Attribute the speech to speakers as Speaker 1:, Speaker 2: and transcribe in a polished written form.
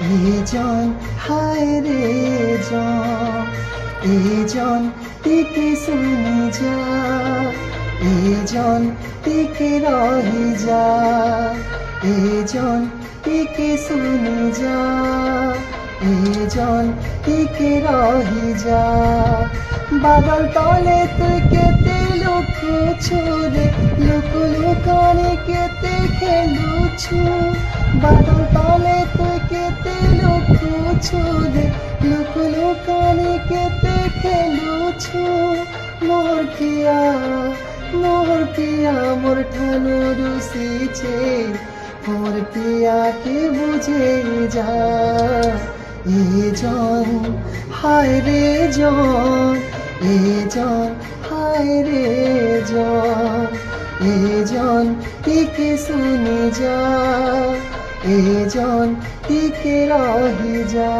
Speaker 1: এইজন হায় রে জন, এইজন টিকে শুনি যা, এইজন টিকে রহি যা, এইজন টিকে শুনি যা, এইজন টিকে রহি যা। বাদল তলে তুই কেতে লুকুছু রে, লুকু লুকানি কেতে খেলুছু। বাদল তলে তুই কেতে লুকুছু রে, লুকু লুকানি কেতে খেলুছু। মোর পিয়া মোর ঠানু রুসিছে, মোর পিয়াকে বুঝে যা। এইজন হায় রে জন, এইজন হায় রে জন, এইজন টিকে শুনি যা, এইজন টিকে রহি যা।